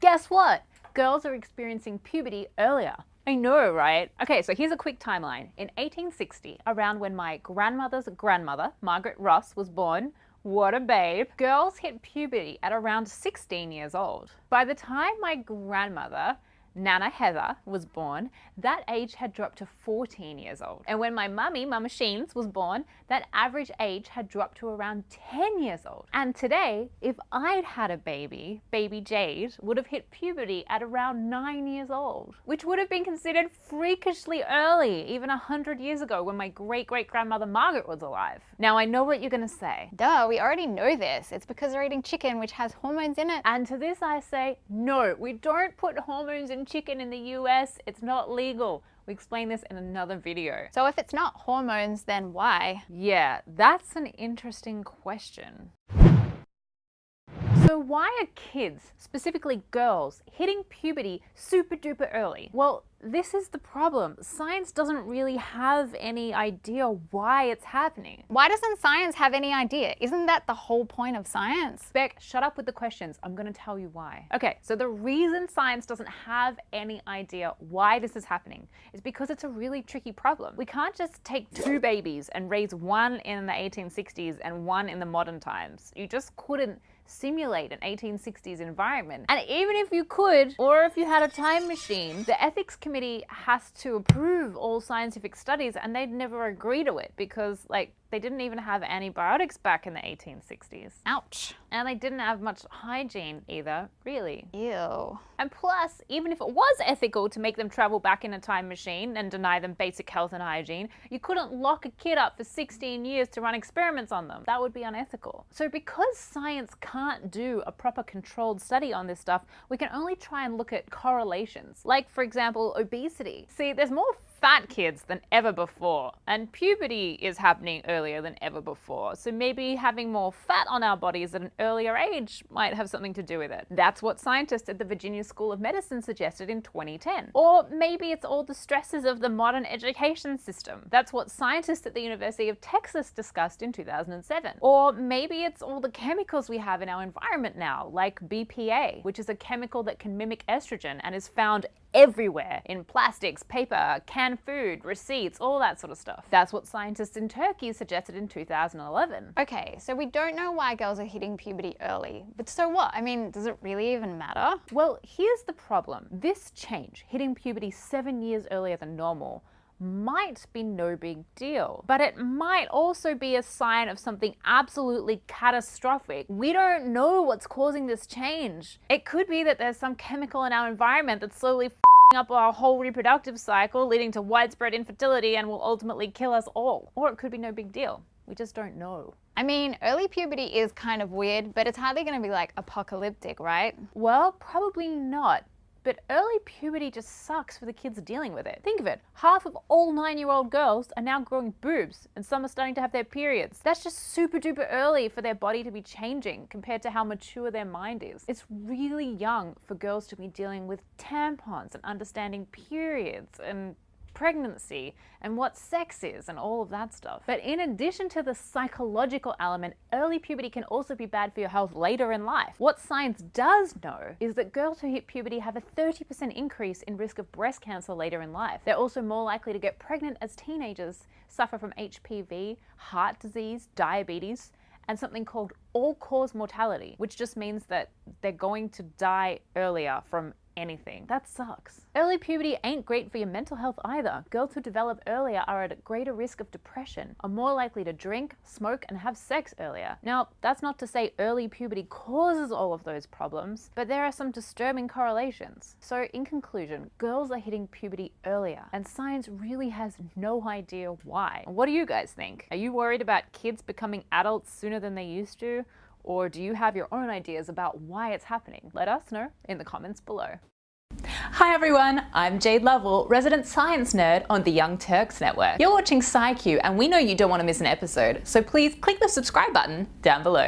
guess what? Girls are experiencing puberty earlier. I know, right? Okay, so here's a quick timeline. In 1860, around when my grandmother's grandmother, Margaret Ross, was born, what a babe, girls hit puberty at around 16 years old. By the time my grandmother, Nana Heather, was born, that age had dropped to 14 years old. And when my mummy, Mama Sheens, was born, that average age had dropped to around 10 years old. And today, if I'd had a baby, baby Jade would have hit puberty at around 9 years old, which would have been considered freakishly early, even 100 years ago when my great-great-grandmother Margaret was alive. Now, I know what you're gonna say. Duh, we already know this. It's because they're eating chicken, which has hormones in it. And to this I say, no, we don't put hormones in chicken in the US. It's not legal. We explain this in another video. So if it's not hormones, then why? Yeah, that's an interesting question. So why are kids, specifically girls, hitting puberty super duper early? Well, this is the problem. Science doesn't really have any idea why it's happening. Why doesn't science have any idea? Isn't that the whole point of science? Beck, shut up with the questions. I'm gonna tell you why. Okay, so the reason science doesn't have any idea why this is happening is because it's a really tricky problem. We can't just take two babies and raise one in the 1860s and one in the modern times. You just couldn't simulate an 1860s environment. And even if you could, or if you had a time machine, the ethics committee has to approve all scientific studies, and they'd never agree to it because, like, they didn't even have antibiotics back in the 1860s. Ouch. And they didn't have much hygiene either, really. Ew. And plus, even if it was ethical to make them travel back in a time machine and deny them basic health and hygiene, you couldn't lock a kid up for 16 years to run experiments on them. That would be unethical. So because science can't do a proper controlled study on this stuff, we can only try and look at correlations. Like, for example, obesity. See, there's more fat kids than ever before, and puberty is happening earlier than ever before. So maybe having more fat on our bodies at an earlier age might have something to do with it. That's what scientists at the Virginia School of Medicine suggested in 2010. Or maybe it's all the stresses of the modern education system. That's what scientists at the University of Texas discussed in 2007. Or maybe it's all the chemicals we have in our environment now, like BPA, which is a chemical that can mimic estrogen and is found everywhere in plastics, paper, canned food, receipts, all that sort of stuff. That's what scientists in Turkey suggested in 2011. Okay, so we don't know why girls are hitting puberty early, but so what? I mean, does it really even matter? Well, here's the problem. This change, hitting puberty 7 years earlier than normal, might be no big deal, but it might also be a sign of something absolutely catastrophic. We don't know what's causing this change. It could be that there's some chemical in our environment that's slowly f***ing up our whole reproductive cycle, leading to widespread infertility and will ultimately kill us all. Or it could be no big deal. We just don't know. I mean, early puberty is kind of weird, but it's hardly gonna be like apocalyptic, right? Well, probably not. But early puberty just sucks for the kids dealing with it. Think of it, half of all 9-year-old girls are now growing boobs, and some are starting to have their periods. That's just super duper early for their body to be changing compared to how mature their mind is. It's really young for girls to be dealing with tampons and understanding periods and pregnancy and what sex is and all of that stuff. But in addition to the psychological element, early puberty can also be bad for your health later in life. What science does know is that girls who hit puberty have a 30% increase in risk of breast cancer later in life. They're also more likely to get pregnant as teenagers, suffer from HPV, heart disease, diabetes, and something called all-cause mortality, which just means that they're going to die earlier from anything. That sucks. Early puberty ain't great for your mental health either. Girls who develop earlier are at a greater risk of depression, are more likely to drink, smoke, and have sex earlier. Now, that's not to say early puberty causes all of those problems, but there are some disturbing correlations. So in conclusion, girls are hitting puberty earlier, and science really has no idea why. What do you guys think? Are you worried about kids becoming adults sooner than they used to? Or do you have your own ideas about why it's happening? Let us know in the comments below. Hi everyone, I'm Jade Lovell, resident science nerd on the Young Turks Network. You're watching SciQ, and we know you don't want to miss an episode, so please click the subscribe button down below.